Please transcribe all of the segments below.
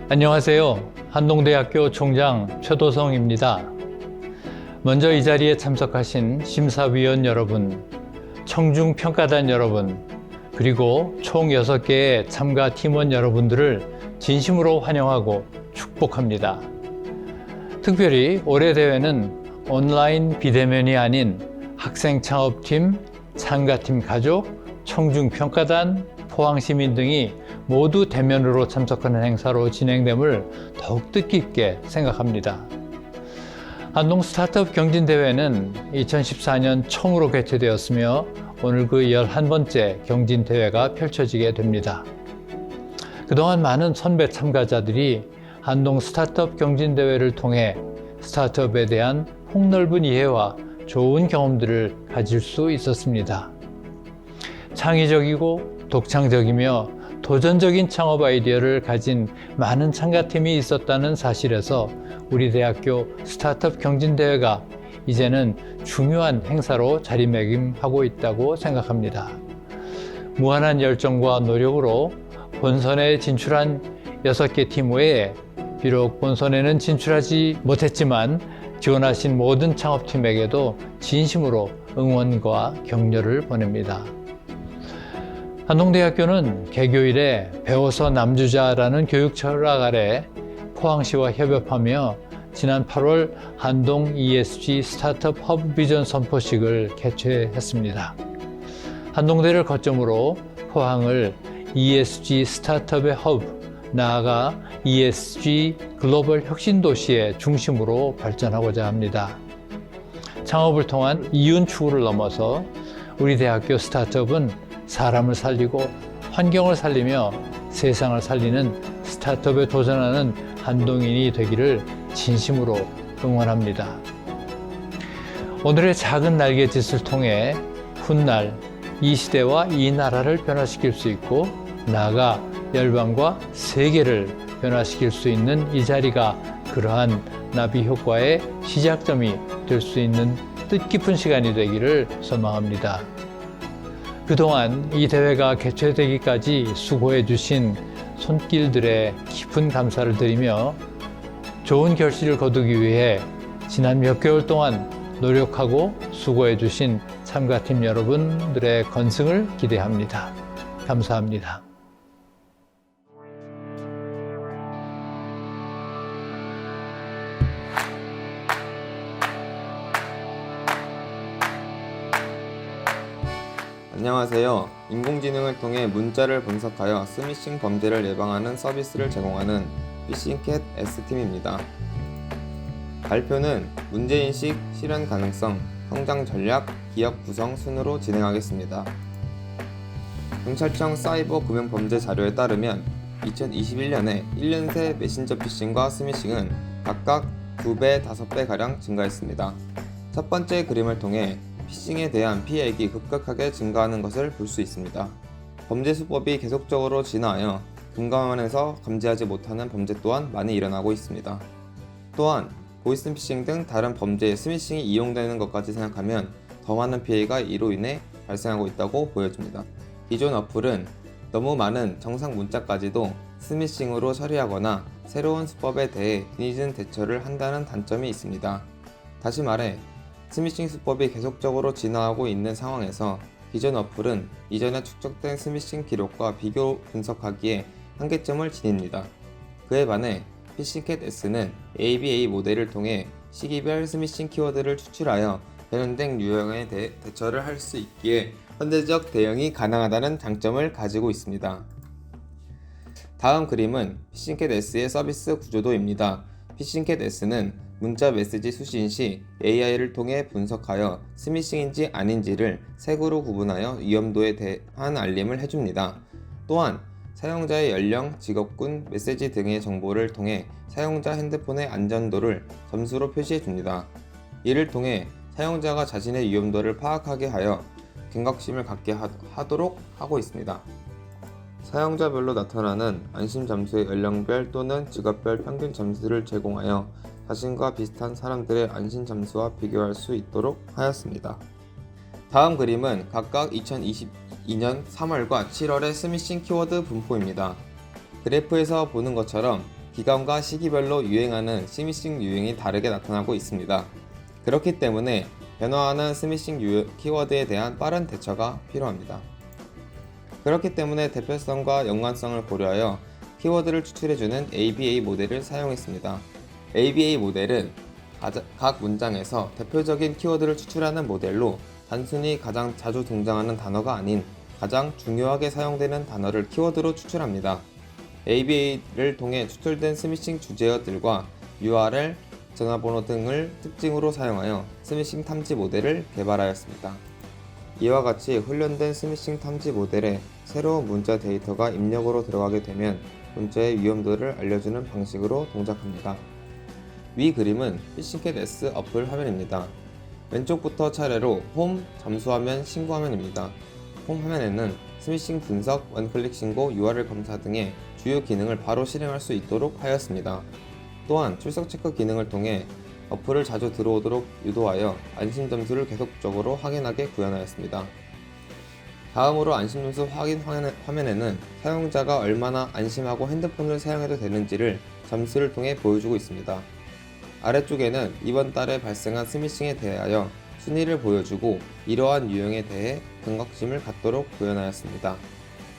안녕하세요. 한동대학교 총장 최도성입니다. 먼저 이 자리에 참석하신 심사위원 여러분, 청중평가단 여러분, 그리고 총 6개의 참가 팀원 여러분들을 진심으로 환영하고 축복합니다. 특별히 올해 대회는 온라인 비대면이 아닌 학생창업팀, 참가팀 가족, 청중평가단, 포항시민 등이 모두 대면으로 참석하는 행사로 진행됨을 더욱 뜻깊게 생각합니다. 한동 스타트업 경진대회는 2014년 처음으로 개최되었으며 오늘 그 11번째 경진대회가 펼쳐지게 됩니다. 그동안 많은 선배 참가자들이 한동 스타트업 경진대회를 통해 스타트업에 대한 폭넓은 이해와 좋은 경험들을 가질 수 있었습니다. 창의적이고 독창적이며 도전적인 창업 아이디어를 가진 많은 참가팀이 있었다는 사실에서 우리 대학교 스타트업 경진대회가 이제는 중요한 행사로 자리매김하고 있다고 생각합니다. 무한한 열정과 노력으로 본선에 진출한 6개 팀 외에 비록 본선에는 진출하지 못했지만 지원하신 모든 창업팀에게도 진심으로 응원과 격려를 보냅니다. 한동대학교는 개교 이래 배워서 남주자라는 교육 철학 아래 포항시와 협업하며 지난 8월 한동 ESG 스타트업 허브 비전 선포식을 개최했습니다. 한동대를 거점으로 포항을 ESG 스타트업의 허브, 나아가 ESG 글로벌 혁신 도시의 중심으로 발전하고자 합니다. 창업을 통한 이윤 추구를 넘어서 우리 대학교 스타트업은 사람을 살리고 환경을 살리며 세상을 살리는 스타트업에 도전하는 한동인이 되기를 진심으로 응원합니다. 오늘의 작은 날갯짓을 통해 훗날 이 시대와 이 나라를 변화시킬 수 있고 나아가 열방과 세계를 변화시킬 수 있는 이 자리가 그러한 나비 효과의 시작점이 될 수 있는 뜻깊은 시간이 되기를 소망합니다. 그동안 이 대회가 개최되기까지 수고해 주신 손길들의 깊은 감사를 드리며 좋은 결실을 거두기 위해 지난 몇 개월 동안 노력하고 수고해 주신 참가팀 여러분들의 건승을 기대합니다. 감사합니다. 안녕하세요. 인공지능을 통해 문자를 분석하여 스미싱 범죄를 예방하는 서비스를 제공하는 피싱캣 S팀입니다. 발표는 문제인식, 실현 가능성, 성장 전략, 기업 구성 순으로 진행하겠습니다. 경찰청 사이버 금융범죄 자료에 따르면 2021년에 1년 새 메신저 피싱과 스미싱은 각각 2배, 5배가량 증가했습니다. 첫 번째 그림을 통해 피싱에 대한 피해액이 급격하게 증가하는 것을 볼 수 있습니다. 범죄 수법이 계속적으로 진화하여 금감원에서 감지하지 못하는 범죄 또한 많이 일어나고 있습니다. 또한 보이스피싱 등 다른 범죄에 스미싱이 이용되는 것까지 생각하면 더 많은 피해가 이로 인해 발생하고 있다고 보여집니다. 기존 어플은 너무 많은 정상 문자까지도 스미싱으로 처리하거나 새로운 수법에 대해 뒤늦은 대처를 한다는 단점이 있습니다. 다시 말해 스미싱 수법이 계속적으로 진화하고 있는 상황에서 기존 어플은 이전에 축적된 스미싱 기록과 비교 분석하기에 한계점을 지닙니다. 그에 반해 피싱캣 S는 ABA 모델을 통해 시기별 스미싱 키워드를 추출하여 변형된 유형에 대해 대처를 할 수 있기에 현대적 대응이 가능하다는 장점을 가지고 있습니다. 다음 그림은 피싱캣 S의 서비스 구조도입니다. 피싱캣 S는 문자 메시지 수신 시 AI를 통해 분석하여 스미싱인지 아닌지를 색으로 구분하여 위험도에 대한 알림을 해줍니다. 또한 사용자의 연령, 직업군, 메시지 등의 정보를 통해 사용자 핸드폰의 안전도를 점수로 표시해줍니다. 이를 통해 사용자가 자신의 위험도를 파악하게 하여 경각심을 갖게 하도록 하고 있습니다. 사용자별로 나타나는 안심 잠수의 연령별 또는 직업별 평균 잠수를 제공하여 자신과 비슷한 사람들의 안심 잠수와 비교할 수 있도록 하였습니다. 다음 그림은 각각 2022년 3월과 7월의 스미싱 키워드 분포입니다. 그래프에서 보는 것처럼 기간과 시기별로 유행하는 스미싱 유행이 다르게 나타나고 있습니다. 그렇기 때문에 변화하는 스미싱 키워드에 대한 빠른 대처가 필요합니다. 그렇기 때문에 대표성과 연관성을 고려하여 키워드를 추출해주는 ABA 모델을 사용했습니다. ABA 모델은 각 문장에서 대표적인 키워드를 추출하는 모델로 단순히 가장 자주 등장하는 단어가 아닌 가장 중요하게 사용되는 단어를 키워드로 추출합니다. ABA를 통해 추출된 스미싱 주제어들과 URL, 전화번호 등을 특징으로 사용하여 스미싱 탐지 모델을 개발하였습니다. 이와 같이 훈련된 스미싱 탐지 모델에 새로운 문자 데이터가 입력으로 들어가게 되면 문자의 위험도를 알려주는 방식으로 동작합니다. 위 그림은 피싱캣 S 어플 화면입니다. 왼쪽부터 차례로 홈, 잠수화면, 신고화면입니다. 홈 화면에는 스미싱 분석, 원클릭 신고, URL 검사 등의 주요 기능을 바로 실행할 수 있도록 하였습니다. 또한 출석 체크 기능을 통해 어플을 자주 들어오도록 유도하여 안심 점수를 계속적으로 확인하게 구현하였습니다. 다음으로 안심 점수 확인 화면에는 사용자가 얼마나 안심하고 핸드폰을 사용해도 되는지를 점수를 통해 보여주고 있습니다. 아래쪽에는 이번 달에 발생한 스미싱에 대하여 순위를 보여주고 이러한 유형에 대해 경각심을 갖도록 구현하였습니다.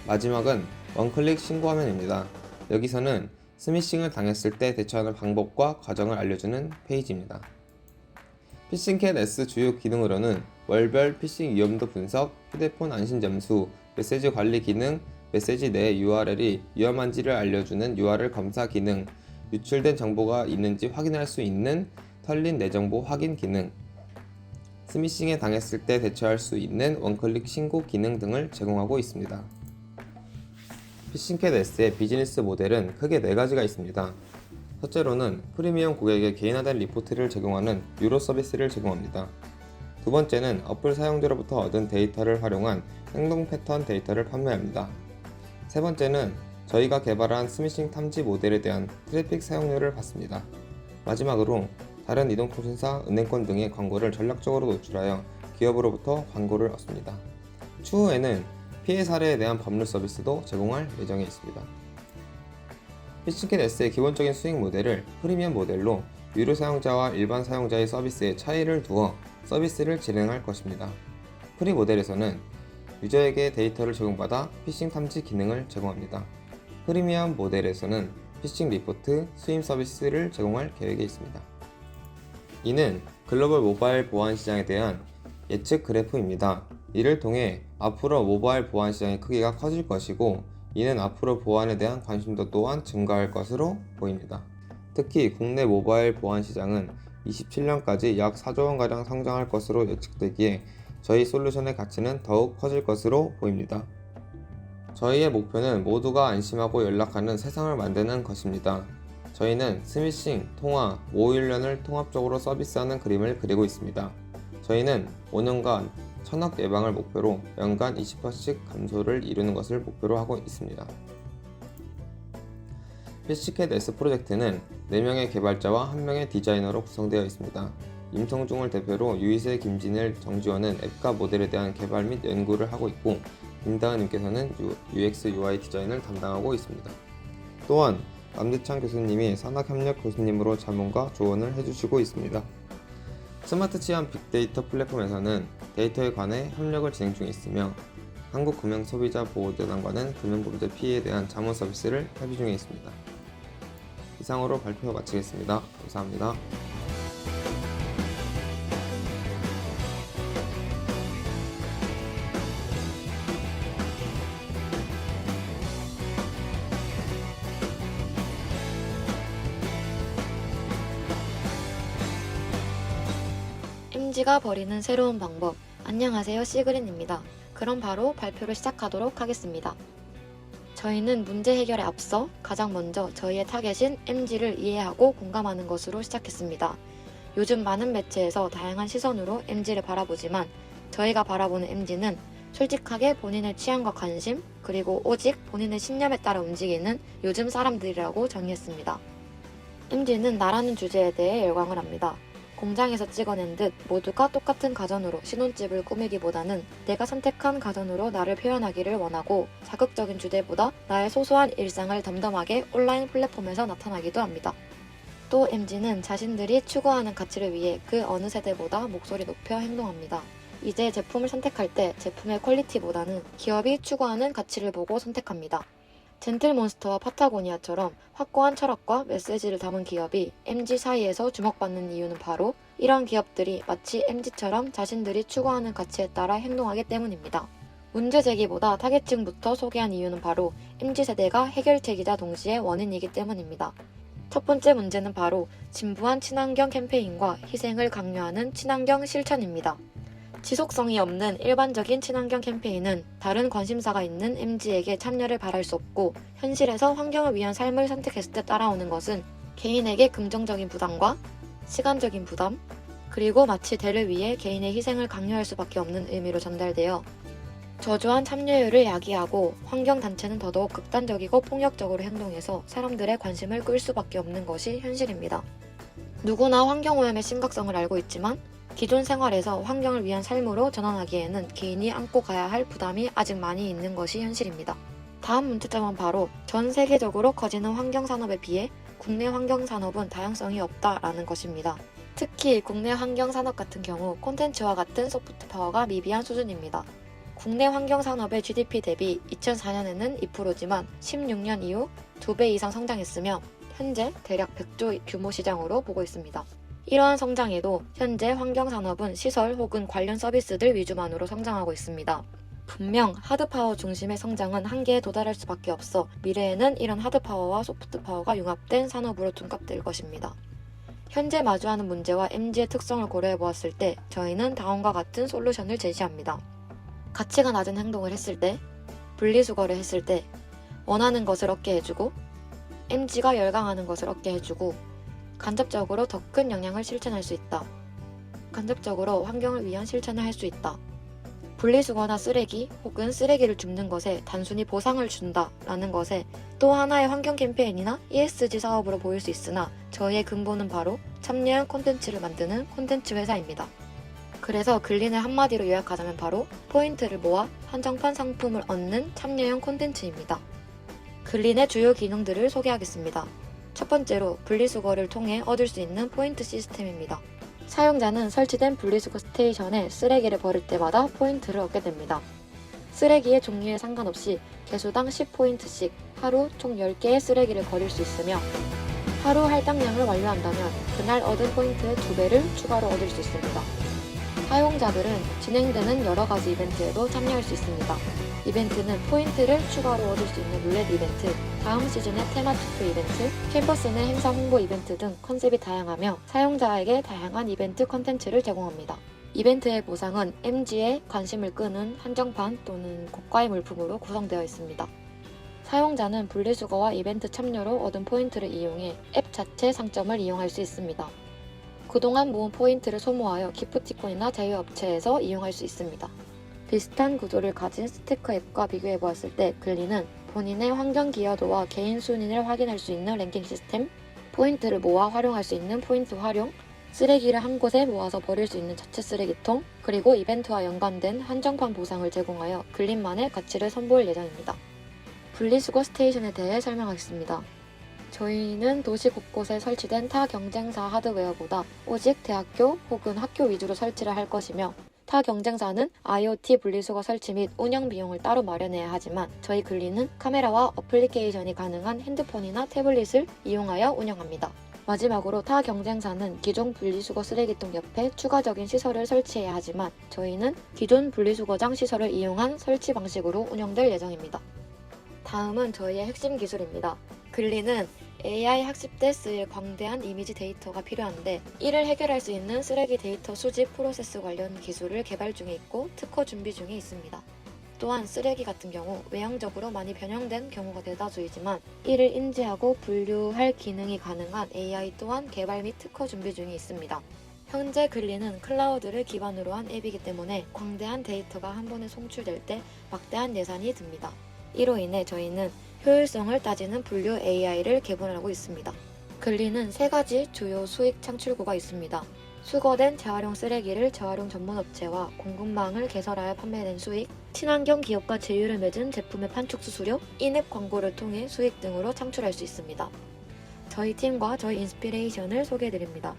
마지막은 원클릭 신고 화면입니다. 여기서는 스미싱을 당했을 때 대처하는 방법과 과정을 알려주는 페이지입니다. 피싱캣 S 주요 기능으로는 월별 피싱 위험도 분석, 휴대폰 안심 점수, 메시지 관리 기능, 메시지 내 URL이 위험한지를 알려주는 URL 검사 기능, 유출된 정보가 있는지 확인할 수 있는 털린 내 정보 확인 기능, 스미싱에 당했을 때 대처할 수 있는 원클릭 신고 기능 등을 제공하고 있습니다. 피싱캣 S의 비즈니스 모델은 크게 4가지가 있습니다. 첫째로는 프리미엄 고객에게 개인화된 리포트를 제공하는 유로 서비스를 제공합니다. 두 번째는 어플 사용자로부터 얻은 데이터를 활용한 행동 패턴 데이터를 판매합니다. 세 번째는 저희가 개발한 스미싱 탐지 모델에 대한 트래픽 사용료를 받습니다. 마지막으로 다른 이동통신사, 은행권 등의 광고를 전략적으로 노출하여 기업으로부터 광고를 얻습니다. 추후에는 피해 사례에 대한 법률 서비스도 제공할 예정에 있습니다. 피싱캣 S의 기본적인 수익 모델을 프리미엄 모델로 유료 사용자와 일반 사용자의 서비스에 차이를 두어 서비스를 진행할 것입니다. 프리 모델에서는 유저에게 데이터를 제공받아 피싱 탐지 기능을 제공합니다. 프리미엄 모델에서는 피싱 리포트, 수임 서비스를 제공할 계획에 있습니다. 이는 글로벌 모바일 보안 시장에 대한 예측 그래프입니다. 이를 통해 앞으로 모바일 보안 시장의 크기가 커질 것이고 이는 앞으로 보안에 대한 관심도 또한 증가할 것으로 보입니다. 특히 국내 모바일 보안 시장은 27년까지 약 4조 원가량 성장할 것으로 예측되기에 저희 솔루션의 가치는 더욱 커질 것으로 보입니다. 저희의 목표는 모두가 안심하고 연락하는 세상을 만드는 것입니다. 저희는 스미싱, 통화, 모의훈련을 통합적으로 서비스하는 그림을 그리고 있습니다. 저희는 5년간 1000억 예방을 목표로 연간 20%씩 감소를 이루는 것을 목표로 하고 있습니다. 피싱캣 S 프로젝트는 4명의 개발자와 1명의 디자이너로 구성되어 있습니다. 임성중을 대표로 유이세, 김진일, 정지원은 앱과 모델에 대한 개발 및 연구를 하고 있고 김다은님께서는 UX, UI 디자인을 담당하고 있습니다. 또한 남대창 교수님이 산학협력 교수님으로 자문과 조언을 해주시고 있습니다. 스마트 치안 빅데이터 플랫폼에서는 데이터에 관해 협력을 진행 중에 있으며 한국금융소비자보호재단과는 금융범죄 피해에 대한 자문 서비스를 협의 중에 있습니다. 이상으로 발표 마치겠습니다. 감사합니다. MG가 버리는 새로운 방법. 안녕하세요, 시그린입니다. 그럼 바로 발표를 시작하도록 하겠습니다. 저희는 문제 해결에 앞서 가장 먼저 저희의 타겟인 MG를 이해하고 공감하는 것으로 시작했습니다. 요즘 많은 매체에서 다양한 시선으로 MG를 바라보지만 저희가 바라보는 MG는 솔직하게 본인의 취향과 관심, 그리고 오직 본인의 신념에 따라 움직이는 요즘 사람들이라고 정의했습니다. MG는 나라는 주제에 대해 열광을 합니다. 공장에서 찍어낸 듯 모두가 똑같은 가전으로 신혼집을 꾸미기보다는 내가 선택한 가전으로 나를 표현하기를 원하고 자극적인 주제보다 나의 소소한 일상을 덤덤하게 온라인 플랫폼에서 나타나기도 합니다. 또 MZ는 자신들이 추구하는 가치를 위해 그 어느 세대보다 목소리 높여 행동합니다. 이제 제품을 선택할 때 제품의 퀄리티보다는 기업이 추구하는 가치를 보고 선택합니다. 젠틀몬스터와 파타고니아처럼 확고한 철학과 메시지를 담은 기업이 MZ 사이에서 주목받는 이유는 바로 이런 기업들이 마치 MZ처럼 자신들이 추구하는 가치에 따라 행동하기 때문입니다. 문제 제기보다 타겟층부터 소개한 이유는 바로 MZ세대가 해결책이자 동시에 원인이기 때문입니다. 첫 번째 문제는 바로 진부한 친환경 캠페인과 희생을 강요하는 친환경 실천입니다. 지속성이 없는 일반적인 친환경 캠페인은 다른 관심사가 있는 MZ에게 참여를 바랄 수 없고 현실에서 환경을 위한 삶을 선택했을 때 따라오는 것은 개인에게 긍정적인 부담과 시간적인 부담, 그리고 마치 대를 위해 개인의 희생을 강요할 수밖에 없는 의미로 전달되어 저조한 참여율을 야기하고 환경단체는 더더욱 극단적이고 폭력적으로 행동해서 사람들의 관심을 끌 수밖에 없는 것이 현실입니다. 누구나 환경오염의 심각성을 알고 있지만 기존 생활에서 환경을 위한 삶으로 전환하기에는 개인이 안고 가야 할 부담이 아직 많이 있는 것이 현실입니다. 다음 문제점은 바로 전 세계적으로 커지는 환경산업에 비해 국내 환경산업은 다양성이 없다라는 것입니다. 특히 국내 환경산업 같은 경우 콘텐츠와 같은 소프트 파워가 미비한 수준입니다. 국내 환경산업의 GDP 대비 2004년에는 2%지만 16년 이후 2배 이상 성장했으며 현재 대략 100조 규모 시장으로 보고 있습니다. 이러한 성장에도 현재 환경산업은 시설 혹은 관련 서비스들 위주만으로 성장하고 있습니다. 분명 하드파워 중심의 성장은 한계에 도달할 수밖에 없어 미래에는 이런 하드파워와 소프트파워가 융합된 산업으로 둔갑될 것입니다. 현재 마주하는 문제와 MZ의 특성을 고려해 보았을 때 저희는 다음과 같은 솔루션을 제시합니다. 가치가 낮은 행동을 했을 때, 분리수거를 했을 때, 원하는 것을 얻게 해주고, MZ가 열광하는 것을 얻게 해주고, 간접적으로 더 큰 영향을 실천할 수 있다. 간접적으로 환경을 위한 실천을 할 수 있다. 분리수거나 쓰레기 혹은 쓰레기를 줍는 것에 단순히 보상을 준다라는 것에 또 하나의 환경 캠페인이나 ESG 사업으로 보일 수 있으나 저희의 근본은 바로 참여형 콘텐츠를 만드는 콘텐츠 회사입니다. 그래서 글린을 한마디로 요약하자면 바로 포인트를 모아 한정판 상품을 얻는 참여형 콘텐츠입니다. 글린의 주요 기능들을 소개하겠습니다. 첫 번째로 분리수거를 통해 얻을 수 있는 포인트 시스템입니다. 사용자는 설치된 분리수거 스테이션에 쓰레기를 버릴 때마다 포인트를 얻게 됩니다. 쓰레기의 종류에 상관없이 개수당 10포인트씩 하루 총 10개의 쓰레기를 버릴 수 있으며 하루 할당량을 완료한다면 그날 얻은 포인트의 2배를 추가로 얻을 수 있습니다. 사용자들은 진행되는 여러가지 이벤트에도 참여할 수 있습니다. 이벤트는 포인트를 추가로 얻을 수 있는 룰렛 이벤트, 다음 시즌의 테마 투표 이벤트, 캠퍼스 내 행사 홍보 이벤트 등 컨셉이 다양하며 사용자에게 다양한 이벤트 컨텐츠를 제공합니다. 이벤트의 보상은 MZ의 관심을 끄는 한정판 또는 고가의 물품으로 구성되어 있습니다. 사용자는 분리수거와 이벤트 참여로 얻은 포인트를 이용해 앱 자체 상점을 이용할 수 있습니다. 그동안 모은 포인트를 소모하여 기프티콘이나 제휴업체에서 이용할 수 있습니다. 비슷한 구조를 가진 스티커 앱과 비교해 보았을 때 글린은 본인의 환경 기여도와 개인 순위를 확인할 수 있는 랭킹 시스템, 포인트를 모아 활용할 수 있는 포인트 활용, 쓰레기를 한 곳에 모아서 버릴 수 있는 자체 쓰레기통, 그리고 이벤트와 연관된 한정판 보상을 제공하여 글린만의 가치를 선보일 예정입니다. 분리수거 스테이션에 대해 설명하겠습니다. 저희는 도시 곳곳에 설치된 타 경쟁사 하드웨어보다 오직 대학교 혹은 학교 위주로 설치를 할 것이며 타 경쟁사는 IoT 분리수거 설치 및 운영 비용을 따로 마련해야 하지만 저희 글린은 카메라와 어플리케이션이 가능한 핸드폰이나 태블릿을 이용하여 운영합니다. 마지막으로 타 경쟁사는 기존 분리수거 쓰레기통 옆에 추가적인 시설을 설치해야 하지만 저희는 기존 분리수거장 시설을 이용한 설치 방식으로 운영될 예정입니다. 다음은 저희의 핵심 기술입니다. 글린은 AI 학습 때 쓰일 광대한 이미지 데이터가 필요한데 이를 해결할 수 있는 쓰레기 데이터 수집 프로세스 관련 기술을 개발 중에 있고 특허 준비 중에 있습니다. 또한 쓰레기 같은 경우 외형적으로 많이 변형된 경우가 대다수이지만 이를 인지하고 분류할 기능이 가능한 AI 또한 개발 및 특허 준비 중에 있습니다. 현재 글린은 클라우드를 기반으로 한 앱이기 때문에 광대한 데이터가 한 번에 송출될 때 막대한 예산이 듭니다. 이로 인해 저희는 효율성을 따지는 분류 AI를 개발하고 있습니다. 글린은 3가지 주요 수익 창출구가 있습니다. 수거된 재활용 쓰레기를 재활용 전문 업체와 공급망을 개설하여 판매된 수익, 친환경 기업과 제휴를 맺은 제품의 판촉 수수료, 인앱 광고를 통해 수익 등으로 창출할 수 있습니다. 저희 팀과 저희 인스피레이션을 소개해드립니다.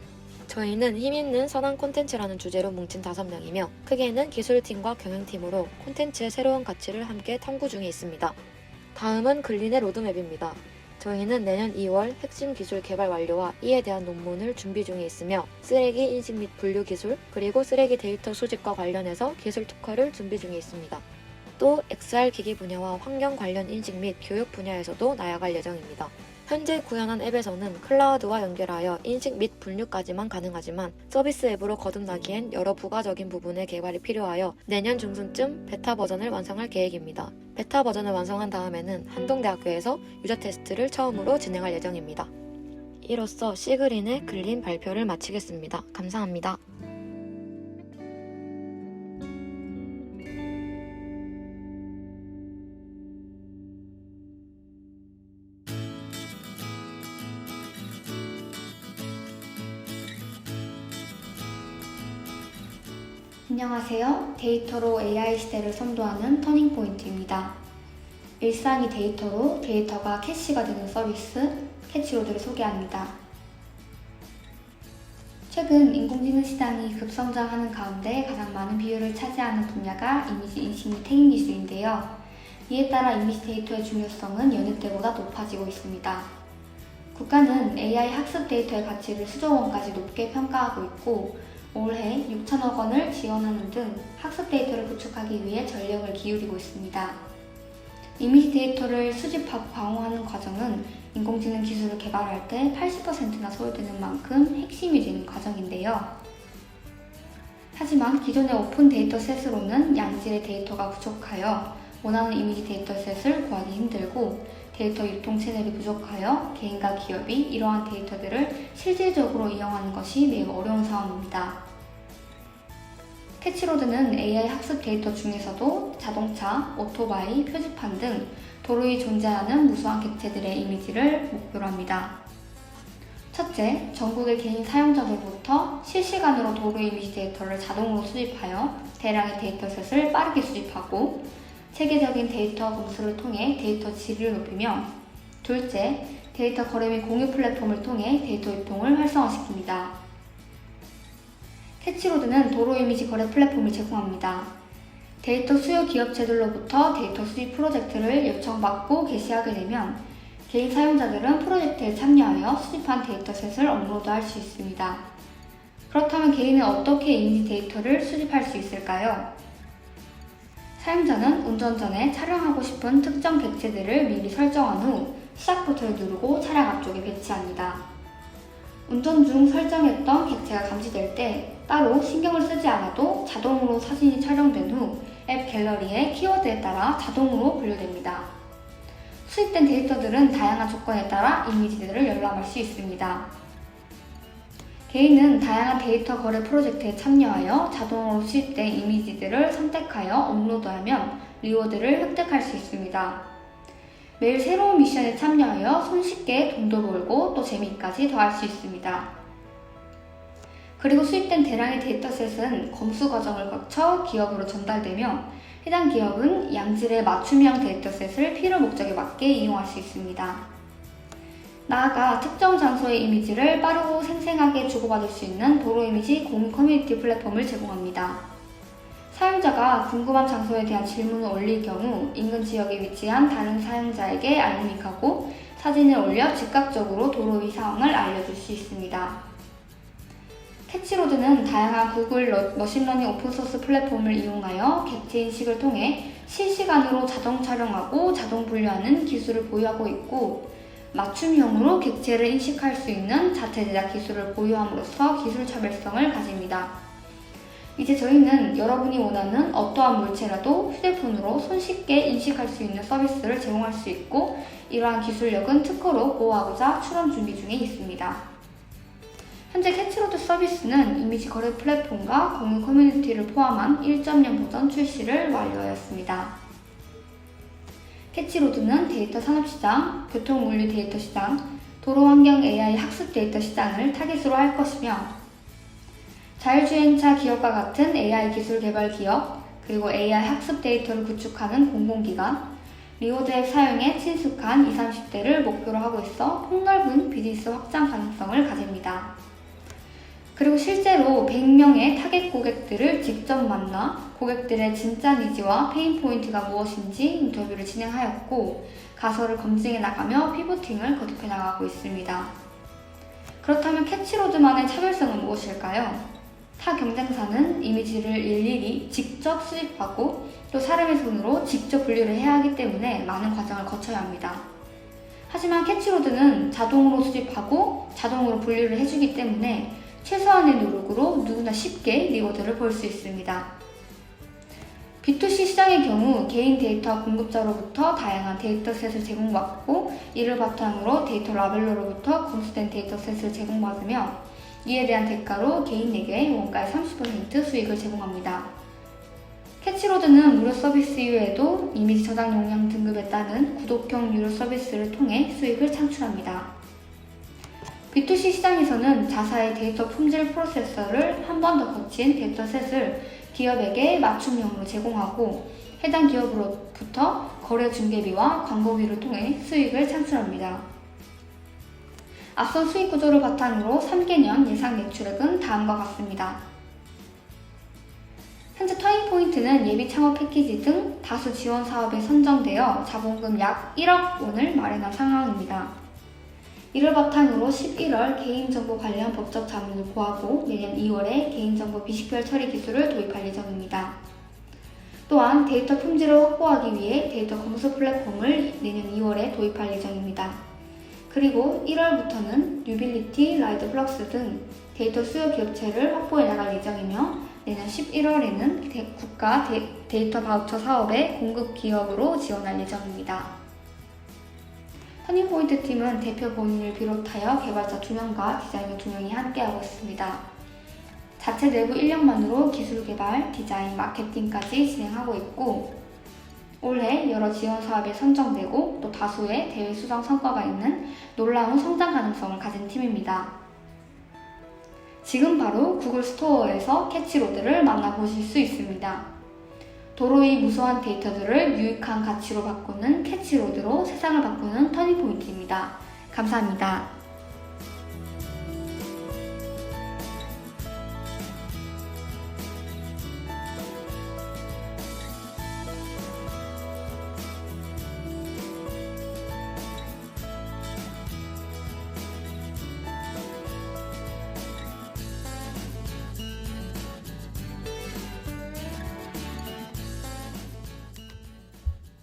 저희는 힘있는 선한 콘텐츠라는 주제로 뭉친 5명이며 크게는 기술팀과 경영팀으로 콘텐츠의 새로운 가치를 함께 탐구 중에 있습니다. 다음은 글린의 로드맵입니다. 저희는 내년 2월 핵심 기술 개발 완료와 이에 대한 논문을 준비 중에 있으며 쓰레기 인식 및 분류 기술, 그리고 쓰레기 데이터 수집과 관련해서 기술 특허를 준비 중에 있습니다. 또 XR 기기 분야와 환경 관련 인식 및 교육 분야에서도 나아갈 예정입니다. 현재 구현한 앱에서는 클라우드와 연결하여 인식 및 분류까지만 가능하지만 서비스 앱으로 거듭나기엔 여러 부가적인 부분의 개발이 필요하여 내년 중순쯤 베타 버전을 완성할 계획입니다. 베타 버전을 완성한 다음에는 한동대학교에서 유저 테스트를 처음으로 진행할 예정입니다. 이로써 시그린의 글린 발표를 마치겠습니다. 감사합니다. 안녕하세요. 데이터로 AI 시대를 선도하는 터닝포인트입니다. 일상이 데이터로 데이터가 캐시가 되는 서비스, 캐치로드를 소개합니다. 최근 인공지능 시장이 급성장하는 가운데 가장 많은 비율을 차지하는 분야가 이미지 인식 및 태깅 기술인데요. 이에 따라 이미지 데이터의 중요성은 여느 때보다 높아지고 있습니다. 국가는 AI 학습 데이터의 가치를 수조 원까지 높게 평가하고 있고 올해 6천억 원을 지원하는 등 학습 데이터를 구축하기 위해 전력을 기울이고 있습니다. 이미지 데이터를 수집하고 방어하는 과정은 인공지능 기술을 개발할 때 80%나 소요되는 만큼 핵심이 되는 과정인데요. 하지만 기존의 오픈 데이터셋으로는 양질의 데이터가 부족하여 원하는 이미지 데이터셋을 구하기 힘들고 데이터 유통 채널이 부족하여 개인과 기업이 이러한 데이터들을 실질적으로 이용하는 것이 매우 어려운 상황입니다. 캐치로드는 AI 학습 데이터 중에서도 자동차, 오토바이, 표지판 등 도로 위에 존재하는 무수한 객체들의 이미지를 목표로 합니다. 첫째, 전국의 개인 사용자들로부터 실시간으로 도로 이미지 데이터를 자동으로 수집하여 대량의 데이터셋을 빠르게 수집하고 체계적인 데이터 검수를 통해 데이터 질을 높이며 둘째, 데이터 거래 및 공유 플랫폼을 통해 데이터 유통을 활성화시킵니다. 캐치로드는 도로 이미지 거래 플랫폼을 제공합니다. 데이터 수요 기업체들로부터 데이터 수집 프로젝트를 요청받고 게시하게 되면 개인 사용자들은 프로젝트에 참여하여 수집한 데이터셋을 업로드할 수 있습니다. 그렇다면 개인은 어떻게 이미지 데이터를 수집할 수 있을까요? 사용자는 운전 전에 촬영하고 싶은 특정 객체들을 미리 설정한 후 시작 버튼을 누르고 차량 앞쪽에 배치합니다. 운전 중 설정했던 객체가 감지될 때 따로 신경을 쓰지 않아도 자동으로 사진이 촬영된 후 앱 갤러리의 키워드에 따라 자동으로 분류됩니다. 수집된 데이터들은 다양한 조건에 따라 이미지들을 열람할 수 있습니다. 개인은 다양한 데이터 거래 프로젝트에 참여하여 자동으로 수집된 이미지들을 선택하여 업로드하면 리워드를 획득할 수 있습니다. 매일 새로운 미션에 참여하여 손쉽게 돈도 벌고 또 재미까지 더할 수 있습니다. 그리고 수집된 대량의 데이터셋은 검수 과정을 거쳐 기업으로 전달되며 해당 기업은 양질의 맞춤형 데이터셋을 필요 목적에 맞게 이용할 수 있습니다. 나아가 특정 장소의 이미지를 빠르고 생생하게 주고받을 수 있는 도로 이미지 공유 커뮤니티 플랫폼을 제공합니다. 사용자가 궁금한 장소에 대한 질문을 올릴 경우 인근 지역에 위치한 다른 사용자에게 알림이 가고 사진을 올려 즉각적으로 도로 위 상황을 알려줄 수 있습니다. 캐치로드는 다양한 구글 머신러닝 오픈소스 플랫폼을 이용하여 객체 인식을 통해 실시간으로 자동 촬영하고 자동 분류하는 기술을 보유하고 있고 맞춤형으로 객체를 인식할 수 있는 자체 제작 기술을 보유함으로써 기술 차별성을 가집니다. 이제 저희는 여러분이 원하는 어떠한 물체라도 휴대폰으로 손쉽게 인식할 수 있는 서비스를 제공할 수 있고 이러한 기술력은 특허로 보호하고자 출원 준비 중에 있습니다. 현재 캐치로드 서비스는 이미지 거래 플랫폼과 공유 커뮤니티를 포함한 1.0 버전 출시를 완료하였습니다. 캐치로드는 데이터 산업시장, 교통물류 데이터 시장, 도로환경 AI 학습 데이터 시장을 타깃으로 할 것이며 자율주행차 기업과 같은 AI 기술 개발 기업, 그리고 AI 학습 데이터를 구축하는 공공기관, 리워드 앱 사용에 친숙한 20, 30대를 목표로 하고 있어 폭넓은 비즈니스 확장 가능성을 가집니다. 그리고 실제로 100명의 타겟 고객들을 직접 만나 고객들의 진짜 니즈와 페인 포인트가 무엇인지 인터뷰를 진행하였고 가설을 검증해 나가며 피보팅을 거듭해 나가고 있습니다. 그렇다면 캐치로드만의 차별성은 무엇일까요? 타 경쟁사는 이미지를 일일이 직접 수집하고 또 사람의 손으로 직접 분류를 해야 하기 때문에 많은 과정을 거쳐야 합니다. 하지만 캐치로드는 자동으로 수집하고 자동으로 분류를 해주기 때문에 최소한의 노력으로 누구나 쉽게 리워드를 볼 수 있습니다. B2C 시장의 경우 개인 데이터 공급자로부터 다양한 데이터셋을 제공받고 이를 바탕으로 데이터 라벨러로부터 공수된 데이터셋을 제공받으며 이에 대한 대가로 개인에게 원가의 30% 수익을 제공합니다. 캐치로드는 무료 서비스 이외에도 이미지 저장 용량 등급에 따른 구독형 유료 서비스를 통해 수익을 창출합니다. B2C 시장에서는 자사의 데이터 품질 프로세서를 한 번 더 거친 데이터셋을 기업에게 맞춤형으로 제공하고 해당 기업으로부터 거래 중개비와 광고비를 통해 수익을 창출합니다. 앞선 수익 구조를 바탕으로 3개년 예상 매출액은 다음과 같습니다. 현재 터닝포인트는 예비 창업 패키지 등 다수 지원 사업에 선정되어 자본금 약 1억 원을 마련한 상황입니다. 이를 바탕으로 11월 개인정보 관련 법적 자문을 고하고 내년 2월에 개인정보 비식별 처리 기술을 도입할 예정입니다. 또한 데이터 품질을 확보하기 위해 데이터 검수 플랫폼을 내년 2월에 도입할 예정입니다. 그리고 1월부터는 유빌리티, 라이드 플럭스 등 데이터 수요 기업체를 확보해 나갈 예정이며 내년 11월에는 국가 데이터 바우처 사업의 공급 기업으로 지원할 예정입니다. 터닝포인트 팀은 대표 본인을 비롯하여 개발자 2명과 디자이너 2명이 함께하고 있습니다. 자체 내부 인력만으로 기술 개발, 디자인, 마케팅까지 진행하고 있고 올해 여러 지원 사업에 선정되고 또 다수의 대회 수상 성과가 있는 놀라운 성장 가능성을 가진 팀입니다. 지금 바로 구글 스토어에서 캐치로드를 만나보실 수 있습니다. 도로 위 무수한 데이터들을 유익한 가치로 바꾸는 캐치로드로 세상을 바꾸는 터닝포인트입니다. 감사합니다.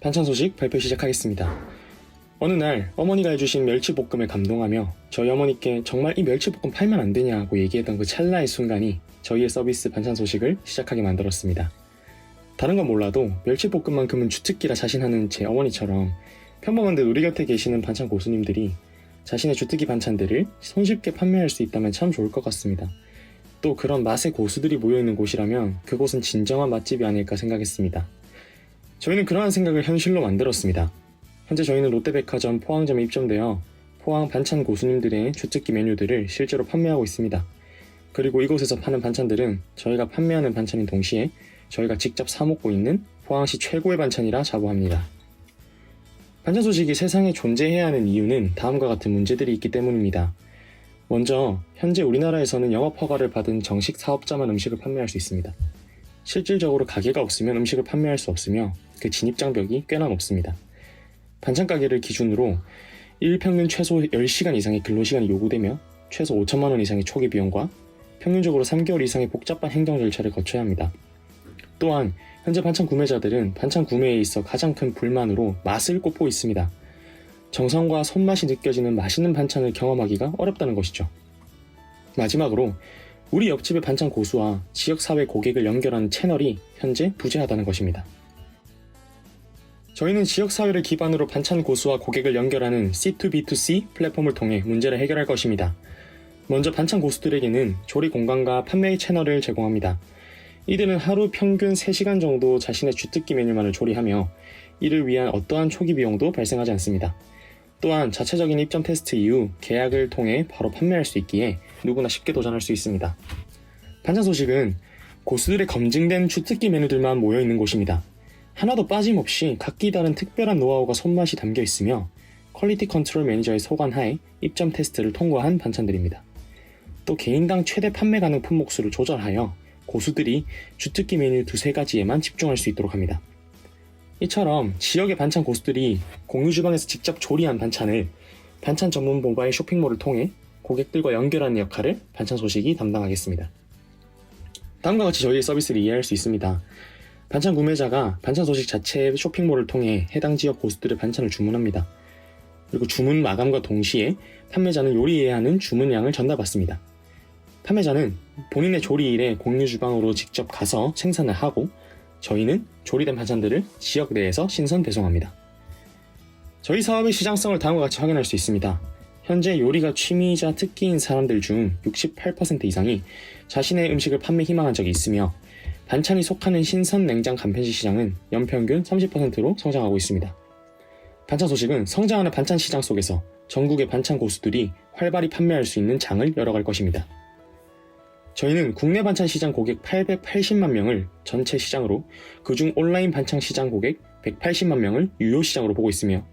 반찬 소식 발표 시작하겠습니다. 어느 날 어머니가 해주신 멸치볶음에 감동하며 저희 어머니께 정말 이 멸치볶음 팔면 안 되냐고 얘기했던 그 찰나의 순간이 저희의 서비스 반찬 소식을 시작하게 만들었습니다. 다른 건 몰라도 멸치볶음만큼은 주특기라 자신하는 제 어머니처럼 평범한데 우리 곁에 계시는 반찬 고수님들이 자신의 주특기 반찬들을 손쉽게 판매할 수 있다면 참 좋을 것 같습니다. 또 그런 맛의 고수들이 모여있는 곳이라면 그곳은 진정한 맛집이 아닐까 생각했습니다. 저희는 그러한 생각을 현실로 만들었습니다. 현재 저희는 롯데백화점 포항점에 입점되어 포항 반찬 고수님들의 주특기 메뉴들을 실제로 판매하고 있습니다. 그리고 이곳에서 파는 반찬들은 저희가 판매하는 반찬인 동시에 저희가 직접 사먹고 있는 포항시 최고의 반찬이라 자부합니다. 반찬 소식이 세상에 존재해야 하는 이유는 다음과 같은 문제들이 있기 때문입니다. 먼저 현재 우리나라에서는 영업 허가를 받은 정식 사업자만 음식을 판매할 수 있습니다. 실질적으로 가게가 없으면 음식을 판매할 수 없으며 그 진입장벽이 꽤나 높습니다. 반찬 가게를 기준으로 일평균 최소 10시간 이상의 근로시간이 요구되며 최소 5천만 원 이상의 초기 비용과 평균적으로 3개월 이상의 복잡한 행정 절차를 거쳐야 합니다. 또한 현재 반찬 구매자들은 반찬 구매에 있어 가장 큰 불만으로 맛을 꼽고 있습니다. 정성과 손맛이 느껴지는 맛있는 반찬을 경험하기가 어렵다는 것이죠. 마지막으로 우리 옆집의 반찬 고수와 지역사회 고객을 연결하는 채널이 현재 부재하다는 것입니다. 저희는 지역사회를 기반으로 반찬 고수와 고객을 연결하는 C2B2C 플랫폼을 통해 문제를 해결할 것입니다. 먼저 반찬 고수들에게는 조리 공간과 판매의 채널을 제공합니다. 이들은 하루 평균 3시간 정도 자신의 주특기 메뉴만을 조리하며 이를 위한 어떠한 초기 비용도 발생하지 않습니다. 또한 자체적인 입점 테스트 이후 계약을 통해 바로 판매할 수 있기에 누구나 쉽게 도전할 수 있습니다. 반찬 소식은 고수들의 검증된 주특기 메뉴들만 모여있는 곳입니다. 하나도 빠짐없이 각기 다른 특별한 노하우가 손맛이 담겨 있으며 퀄리티 컨트롤 매니저의 소관하에 입점 테스트를 통과한 반찬들입니다. 또 개인당 최대 판매 가능 품목수를 조절하여 고수들이 주특기 메뉴 두세 가지에만 집중할 수 있도록 합니다. 이처럼 지역의 반찬 고수들이 공유 주방에서 직접 조리한 반찬을 반찬 전문 모바일 쇼핑몰을 통해 고객들과 연결하는 역할을 반찬 소식이 담당하겠습니다. 다음과 같이 저희의 서비스를 이해할 수 있습니다. 반찬 구매자가 반찬 소식 자체의 쇼핑몰을 통해 해당 지역 고수들의 반찬을 주문합니다. 그리고 주문 마감과 동시에 판매자는 요리해야 하는 주문량을 전달받습니다. 판매자는 본인의 조리일에 공유 주방으로 직접 가서 생산을 하고 저희는 조리된 반찬들을 지역 내에서 신선 배송합니다. 저희 사업의 시장성을 다음과 같이 확인할 수 있습니다. 현재 요리가 취미이자 특기인 사람들 중 68% 이상이 자신의 음식을 판매 희망한 적이 있으며 반찬이 속하는 신선 냉장 간편식 시장은 연평균 30%로 성장하고 있습니다. 반찬 소식은 성장하는 반찬 시장 속에서 전국의 반찬 고수들이 활발히 판매할 수 있는 장을 열어갈 것입니다. 저희는 국내 반찬 시장 고객 880만 명을 전체 시장으로, 그중 온라인 반찬 시장 고객 180만 명을 유효 시장으로 보고 있으며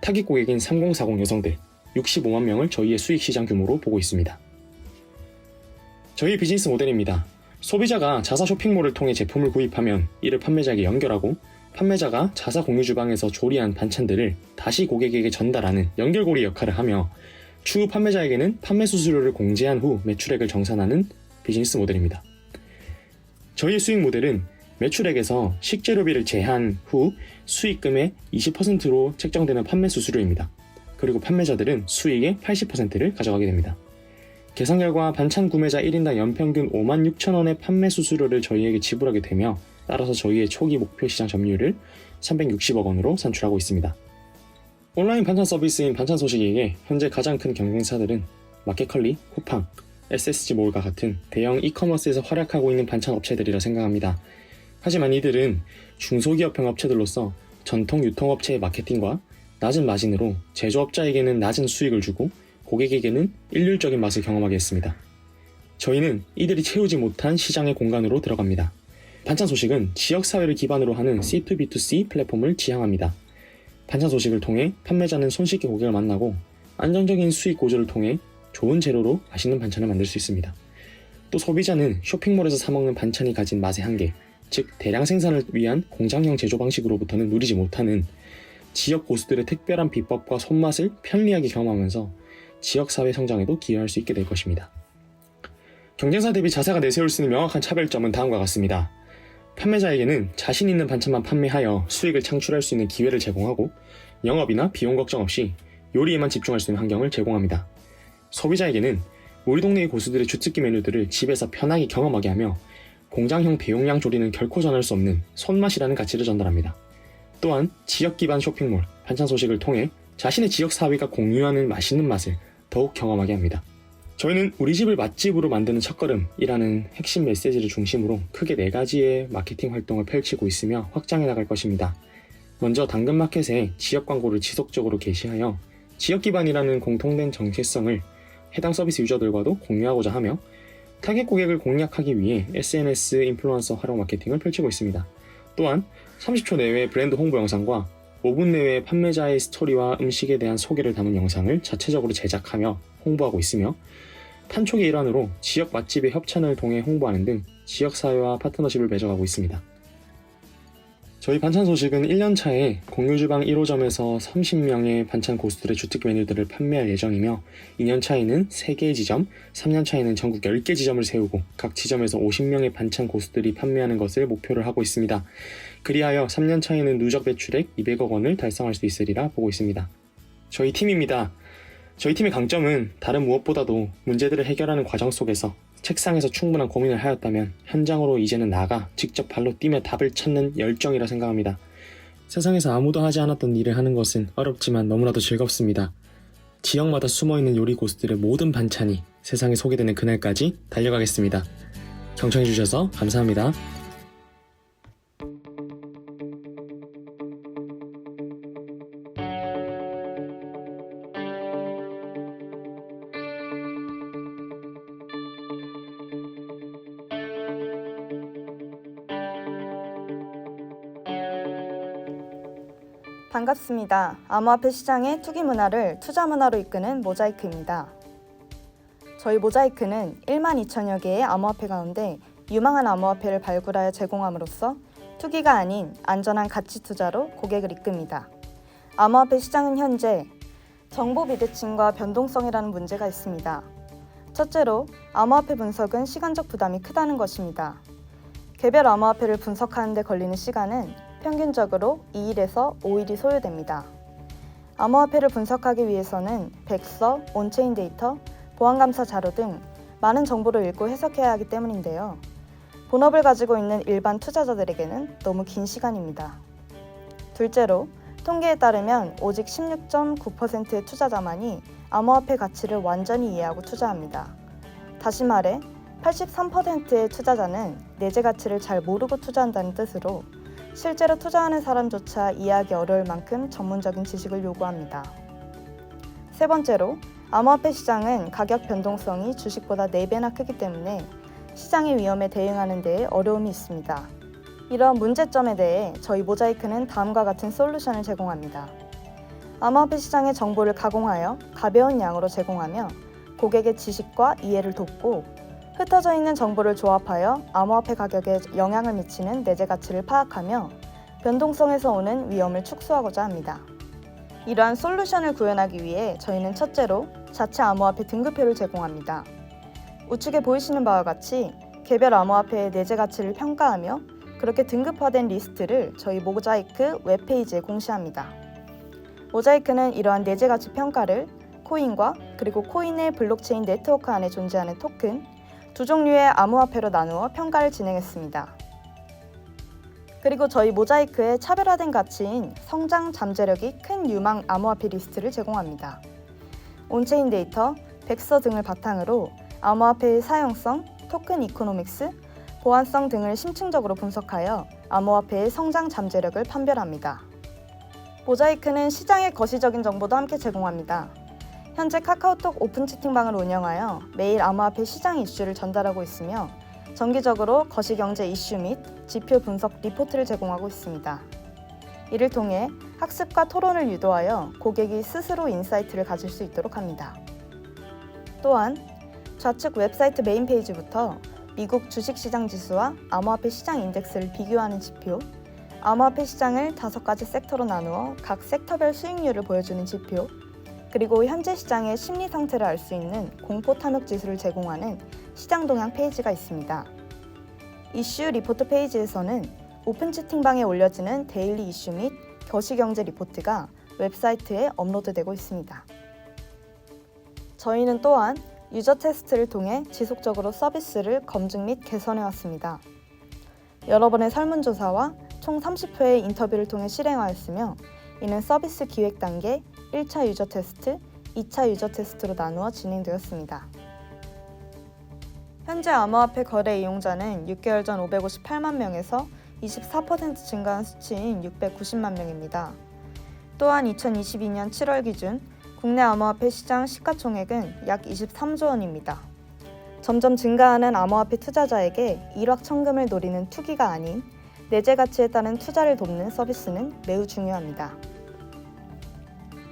타깃 고객인 3040 여성들 65만 명을 저희의 수익 시장 규모로 보고 있습니다. 저희 비즈니스 모델입니다. 소비자가 자사 쇼핑몰을 통해 제품을 구입하면 이를 판매자에게 연결하고 판매자가 자사 공유 주방에서 조리한 반찬들을 다시 고객에게 전달하는 연결고리 역할을 하며 추후 판매자에게는 판매 수수료를 공제한 후 매출액을 정산하는 비즈니스 모델입니다. 저희의 수익 모델은 매출액에서 식재료비를 제한 후 수익금의 20%로 책정되는 판매 수수료입니다. 그리고 판매자들은 수익의 80%를 가져가게 됩니다. 계산 결과 반찬 구매자 1인당 연평균 56,000원의 판매 수수료를 저희에게 지불하게 되며 따라서 저희의 초기 목표 시장 점유율을 360억 원으로 산출하고 있습니다. 온라인 반찬 서비스인 반찬 소식에게 현재 가장 큰 경쟁사들은 마켓컬리, 쿠팡, SSG몰과 같은 대형 이커머스에서 활약하고 있는 반찬 업체들이라 생각합니다. 하지만 이들은 중소기업형 업체들로서 전통 유통업체의 마케팅과 낮은 마진으로 제조업자에게는 낮은 수익을 주고 고객에게는 일률적인 맛을 경험하게 했습니다. 저희는 이들이 채우지 못한 시장의 공간으로 들어갑니다. 반찬 소식은 지역사회를 기반으로 하는 C2B2C 플랫폼을 지향합니다. 반찬 소식을 통해 판매자는 손쉽게 고객을 만나고 안정적인 수익 고조를 통해 좋은 재료로 맛있는 반찬을 만들 수 있습니다. 또 소비자는 쇼핑몰에서 사먹는 반찬이 가진 맛의 한계, 즉 대량 생산을 위한 공장형 제조 방식으로부터는 누리지 못하는 지역 고수들의 특별한 비법과 손맛을 편리하게 경험하면서 지역사회 성장에도 기여할 수 있게 될 것입니다. 경쟁사 대비 자사가 내세울 수 있는 명확한 차별점은 다음과 같습니다. 판매자에게는 자신 있는 반찬만 판매하여 수익을 창출할 수 있는 기회를 제공하고 영업이나 비용 걱정 없이 요리에만 집중할 수 있는 환경을 제공합니다. 소비자에게는 우리 동네의 고수들의 주특기 메뉴들을 집에서 편하게 경험하게 하며 공장형 대용량 조리는 결코 전할 수 없는 손맛이라는 가치를 전달합니다. 또한 지역 기반 쇼핑몰, 반찬 소식을 통해 자신의 지역 사회가 공유하는 맛있는 맛을 더욱 경험하게 합니다. 저희는 우리 집을 맛집으로 만드는 첫걸음이라는 핵심 메시지를 중심으로 크게 4가지의 마케팅 활동을 펼치고 있으며 확장해 나갈 것입니다. 먼저 당근마켓에 지역 광고를 지속적으로 게시하여 지역 기반이라는 공통된 정체성을 해당 서비스 유저들과도 공유하고자 하며 타겟 고객을 공략하기 위해 SNS 인플루언서 활용 마케팅을 펼치고 있습니다. 또한 30초 내외 브랜드 홍보 영상과 5분 내외 판매자의 스토리와 음식에 대한 소개를 담은 영상을 자체적으로 제작하며 홍보하고 있으며 판촉의 일환으로 지역 맛집의 협찬을 통해 홍보하는 등 지역사회와 파트너십을 맺어가고 있습니다. 저희 반찬 소식은 1년차에 공유주방 1호점에서 30명의 반찬 고수들의 주특기 메뉴들을 판매할 예정이며 2년차에는 3개의 지점, 3년차에는 전국 10개 지점을 세우고 각 지점에서 50명의 반찬 고수들이 판매하는 것을 목표를 하고 있습니다. 그리하여 3년차에는 누적 매출액 200억 원을 달성할 수 있으리라 보고 있습니다. 저희 팀입니다. 저희 팀의 강점은 다른 무엇보다도 문제들을 해결하는 과정 속에서 책상에서 충분한 고민을 하였다면 현장으로 이제는 나가 직접 발로 뛰며 답을 찾는 열정이라 생각합니다. 세상에서 아무도 하지 않았던 일을 하는 것은 어렵지만 너무나도 즐겁습니다. 지역마다 숨어있는 요리 고수들의 모든 반찬이 세상에 소개되는 그날까지 달려가겠습니다. 경청해주셔서 감사합니다. 반갑습니다. 암호화폐 시장의 투기 문화를 투자 문화로 이끄는 모자이크입니다. 저희 모자이크는 1만 2천여 개의 암호화폐 가운데 유망한 암호화폐를 발굴하여 제공함으로써 투기가 아닌 안전한 가치 투자로 고객을 이끕니다. 암호화폐 시장은 현재 정보 비대칭과 변동성이라는 문제가 있습니다. 첫째로 암호화폐 분석은 시간적 부담이 크다는 것입니다. 개별 암호화폐를 분석하는 데 걸리는 시간은 평균적으로 2일에서 5일이 소요됩니다. 암호화폐를 분석하기 위해서는 백서, 온체인 데이터, 보안감사 자료 등 많은 정보를 읽고 해석해야 하기 때문인데요. 본업을 가지고 있는 일반 투자자들에게는 너무 긴 시간입니다. 둘째로 통계에 따르면 오직 16.9%의 투자자만이 암호화폐 가치를 완전히 이해하고 투자합니다. 다시 말해 83%의 투자자는 내재 가치를 잘 모르고 투자한다는 뜻으로 실제로 투자하는 사람조차 이해하기 어려울 만큼 전문적인 지식을 요구합니다. 세 번째로 암호화폐 시장은 가격 변동성이 주식보다 4배나 크기 때문에 시장의 위험에 대응하는 데에 어려움이 있습니다. 이러한 문제점에 대해 저희 모자이크는 다음과 같은 솔루션을 제공합니다. 암호화폐 시장의 정보를 가공하여 가벼운 양으로 제공하며 고객의 지식과 이해를 돕고 흩어져 있는 정보를 조합하여 암호화폐 가격에 영향을 미치는 내재 가치를 파악하며 변동성에서 오는 위험을 축소하고자 합니다. 이러한 솔루션을 구현하기 위해 저희는 첫째로 자체 암호화폐 등급표를 제공합니다. 우측에 보이시는 바와 같이 개별 암호화폐의 내재 가치를 평가하며 그렇게 등급화된 리스트를 저희 모자이크 웹페이지에 공시합니다. 모자이크는 이러한 내재 가치 평가를 코인과 그리고 코인의 블록체인 네트워크 안에 존재하는 토큰, 두 종류의 암호화폐로 나누어 평가를 진행했습니다. 그리고 저희 모자이크의 차별화된 가치인 성장 잠재력이 큰 유망 암호화폐 리스트를 제공합니다. 온체인 데이터, 백서 등을 바탕으로 암호화폐의 사용성, 토큰 이코노믹스, 보안성 등을 심층적으로 분석하여 암호화폐의 성장 잠재력을 판별합니다. 모자이크는 시장의 거시적인 정보도 함께 제공합니다. 현재 카카오톡 오픈 채팅방을 운영하여 매일 암호화폐 시장 이슈를 전달하고 있으며 정기적으로 거시경제 이슈 및 지표 분석 리포트를 제공하고 있습니다. 이를 통해 학습과 토론을 유도하여 고객이 스스로 인사이트를 가질 수 있도록 합니다. 또한 좌측 웹사이트 메인 페이지부터 미국 주식시장 지수와 암호화폐 시장 인덱스를 비교하는 지표, 암호화폐 시장을 5가지 섹터로 나누어 각 섹터별 수익률을 보여주는 지표, 그리고 현재 시장의 심리 상태를 알 수 있는 공포 탐욕 지수를 제공하는 시장 동향 페이지가 있습니다. 이슈 리포트 페이지에서는 오픈 채팅방에 올려지는 데일리 이슈 및 거시경제 리포트가 웹사이트에 업로드되고 있습니다. 저희는 또한 유저 테스트를 통해 지속적으로 서비스를 검증 및 개선해 왔습니다. 여러 번의 설문조사와 총 30회의 인터뷰를 통해 실행하였으며 이는 서비스 기획 단계 1차 유저 테스트, 2차 유저 테스트로 나누어 진행되었습니다. 현재 암호화폐 거래 이용자는 6개월 전 558만 명에서 24% 증가한 수치인 690만 명입니다. 또한 2022년 7월 기준 국내 암호화폐 시장 시가총액은 약 23조 원입니다. 점점 증가하는 암호화폐 투자자에게 일확천금을 노리는 투기가 아닌 내재 가치에 따른 투자를 돕는 서비스는 매우 중요합니다.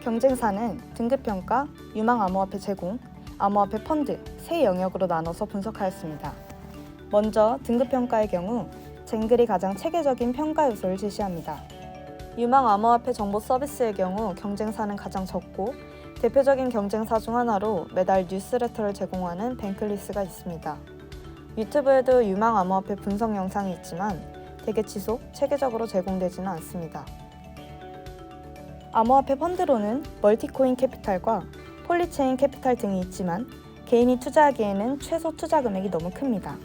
경쟁사는 등급평가, 유망 암호화폐 제공, 암호화폐 펀드 세 영역으로 나눠서 분석하였습니다. 먼저 등급평가의 경우 쟁글이 가장 체계적인 평가 요소를 제시합니다. 유망 암호화폐 정보 서비스의 경우 경쟁사는 가장 적고 대표적인 경쟁사 중 하나로 매달 뉴스레터를 제공하는 뱅클리스가 있습니다. 유튜브에도 유망 암호화폐 분석 영상이 있지만 대개 지속, 체계적으로 제공되지는 않습니다. 암호화폐 펀드로는 멀티코인 캐피탈과 폴리체인 캐피탈 등이 있지만 개인이 투자하기에는 최소 투자 금액이 너무 큽니다.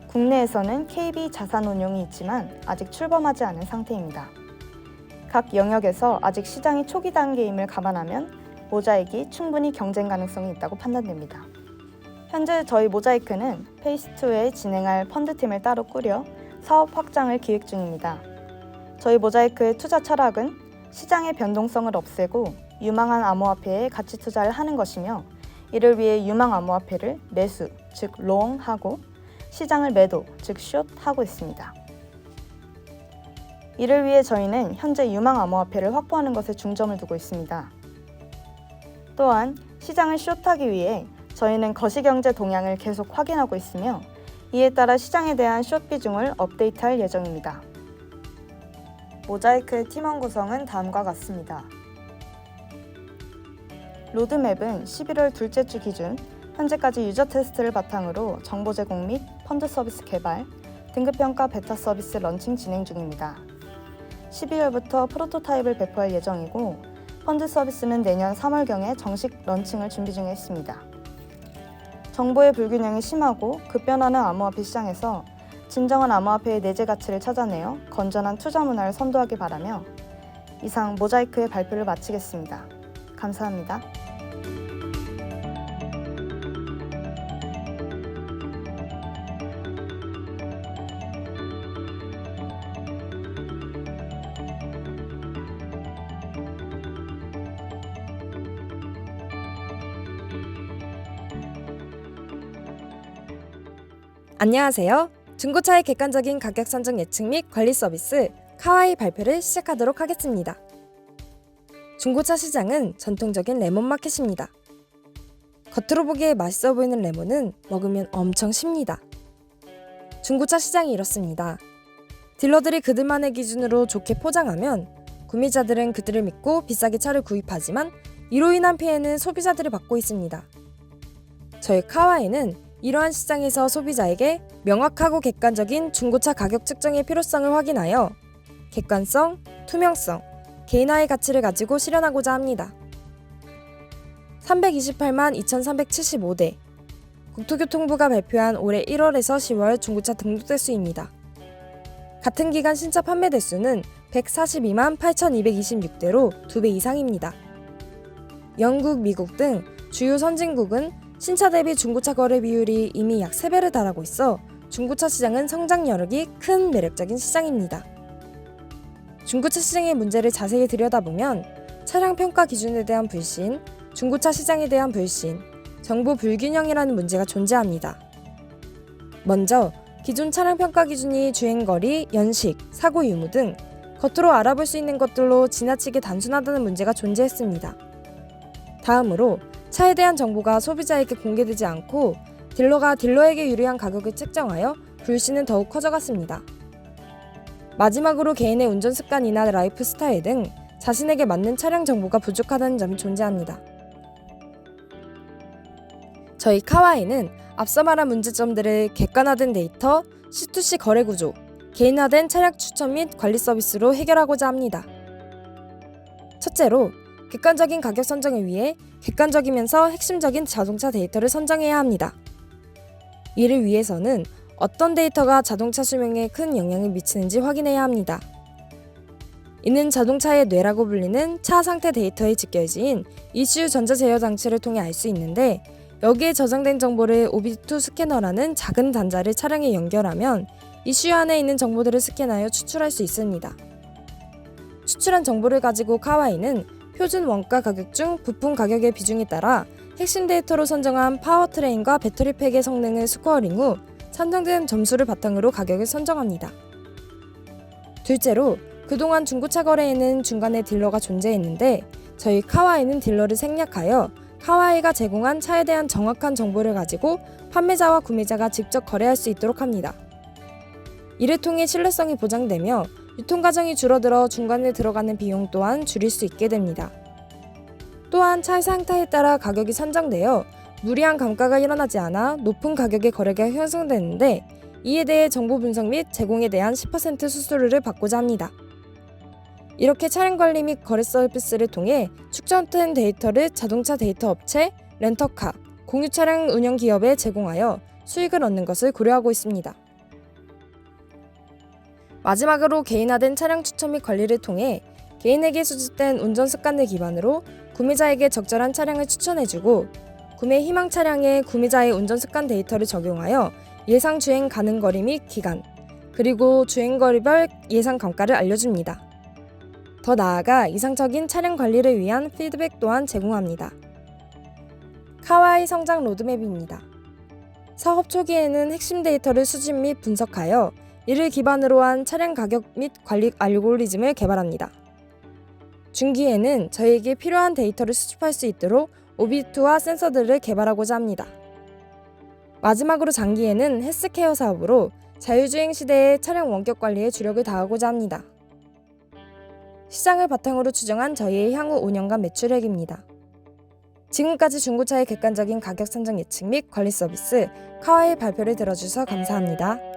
국내에서는 KB 자산운용이 있지만 아직 출범하지 않은 상태입니다. 각 영역에서 아직 시장이 초기 단계임을 감안하면 모자이크이 충분히 경쟁 가능성이 있다고 판단됩니다. 현재 저희 모자이크는 페이스2에 진행할 펀드팀을 따로 꾸려 사업 확장을 기획 중입니다. 저희 모자이크의 투자 철학은 시장의 변동성을 없애고 유망한 암호화폐에 가치 투자를 하는 것이며 이를 위해 유망 암호화폐를 매수, 즉 롱하고 시장을 매도, 즉 숏하고 있습니다. 이를 위해 저희는 현재 유망 암호화폐를 확보하는 것에 중점을 두고 있습니다. 또한 시장을 숏하기 위해 저희는 거시경제 동향을 계속 확인하고 있으며 이에 따라 시장에 대한 숏 비중을 업데이트할 예정입니다. 모자이크의 팀원 구성은 다음과 같습니다. 로드맵은 11월 둘째 주 기준 현재까지 유저 테스트를 바탕으로 정보 제공 및 펀드 서비스 개발, 등급평가 베타 서비스 런칭 진행 중입니다. 12월부터 프로토타입을 배포할 예정이고 펀드 서비스는 내년 3월경에 정식 런칭을 준비 중에 있습니다. 정보의 불균형이 심하고 급변하는 암호화폐 시장에서 진정한 암호화폐의 내재 가치를 찾아내어 건전한 투자 문화를 선도하기 바라며 이상 모자이크의 발표를 마치겠습니다. 감사합니다. 안녕하세요. 중고차의 객관적인 가격 선정 예측 및 관리 서비스 카와이 발표를 시작하도록 하겠습니다. 중고차 시장은 전통적인 레몬 마켓입니다. 겉으로 보기에 맛있어 보이는 레몬은 먹으면 엄청 쉽니다. 중고차 시장이 이렇습니다. 딜러들이 그들만의 기준으로 좋게 포장하면 구매자들은 그들을 믿고 비싸게 차를 구입하지만 이로 인한 피해는 소비자들이 받고 있습니다. 저희 카와이는 이러한 시장에서 소비자에게 명확하고 객관적인 중고차 가격 측정의 필요성을 확인하여 객관성, 투명성, 개인화의 가치를 가지고 실현하고자 합니다. 328만 2,375대 국토교통부가 발표한 올해 1월에서 10월 중고차 등록대 수입니다. 같은 기간 신차 판매 대수는 142만 8,226대로 2배 이상입니다. 영국, 미국 등 주요 선진국은 신차 대비 중고차 거래 비율이 이미 약 3배를 달하고 있어 중고차 시장은 성장 여력이 큰 매력적인 시장입니다. 중고차 시장의 문제를 자세히 들여다보면 차량 평가 기준에 대한 불신, 중고차 시장에 대한 불신, 정보 불균형이라는 문제가 존재합니다. 먼저 기존 차량 평가 기준이 주행거리, 연식, 사고 유무 등 겉으로 알아볼 수 있는 것들로 지나치게 단순하다는 문제가 존재했습니다. 다음으로 차에 대한 정보가 소비자에게 공개되지 않고 딜러가 딜러에게 유리한 가격을 책정하여 불신은 더욱 커져갔습니다. 마지막으로 개인의 운전 습관이나 라이프 스타일 등 자신에게 맞는 차량 정보가 부족하다는 점이 존재합니다. 저희 카와이는 앞서 말한 문제점들을 객관화된 데이터, C2C 거래 구조, 개인화된 차량 추천 및 관리 서비스로 해결하고자 합니다. 첫째로 객관적인 가격 선정을 위해 객관적이면서 핵심적인 자동차 데이터를 선정해야 합니다. 이를 위해서는 어떤 데이터가 자동차 수명에 큰 영향을 미치는지 확인해야 합니다. 이는 자동차의 뇌라고 불리는 차 상태 데이터의 직결지인 ECU 전자제어 장치를 통해 알 수 있는데 여기에 저장된 정보를 OBD2 스캐너라는 작은 단자를 차량에 연결하면 ECU 안에 있는 정보들을 스캔하여 추출할 수 있습니다. 추출한 정보를 가지고 카와이는 표준 원가 가격 중 부품 가격의 비중에 따라 핵심 데이터로 선정한 파워트레인과 배터리팩의 성능을 스코어링 후 선정된 점수를 바탕으로 가격을 선정합니다. 둘째로 그동안 중고차 거래에는 중간에 딜러가 존재했는데 저희 카와이는 딜러를 생략하여 카와이가 제공한 차에 대한 정확한 정보를 가지고 판매자와 구매자가 직접 거래할 수 있도록 합니다. 이를 통해 신뢰성이 보장되며 유통 과정이 줄어들어 중간에 들어가는 비용 또한 줄일 수 있게 됩니다. 또한 차의 상태에 따라 가격이 산정되어 무리한 감가가 일어나지 않아 높은 가격의 거래가 형성되는데 이에 대해 정보 분석 및 제공에 대한 10% 수수료를 받고자 합니다. 이렇게 차량 관리 및 거래 서비스를 통해 축적된 데이터를 자동차 데이터 업체, 렌터카, 공유 차량 운영 기업에 제공하여 수익을 얻는 것을 고려하고 있습니다. 마지막으로 개인화된 차량 추천 및 관리를 통해 개인에게 수집된 운전 습관을 기반으로 구매자에게 적절한 차량을 추천해주고 구매 희망 차량에 구매자의 운전 습관 데이터를 적용하여 예상 주행 가능 거리 및 기간, 그리고 주행거리별 예상 감가를 알려줍니다. 더 나아가 이상적인 차량 관리를 위한 피드백 또한 제공합니다. 카와이 성장 로드맵입니다. 사업 초기에는 핵심 데이터를 수집 및 분석하여 이를 기반으로 한 차량 가격 및 관리 알고리즘을 개발합니다. 중기에는 저희에게 필요한 데이터를 수집할 수 있도록 오비투와 센서들을 개발하고자 합니다. 마지막으로 장기에는 헬스케어 사업으로 자율주행 시대의 차량 원격 관리에 주력을 다하고자 합니다. 시장을 바탕으로 추정한 저희의 향후 5년간 매출액입니다. 지금까지 중고차의 객관적인 가격 산정 예측 및 관리 서비스 카와의 발표를 들어주셔서 감사합니다.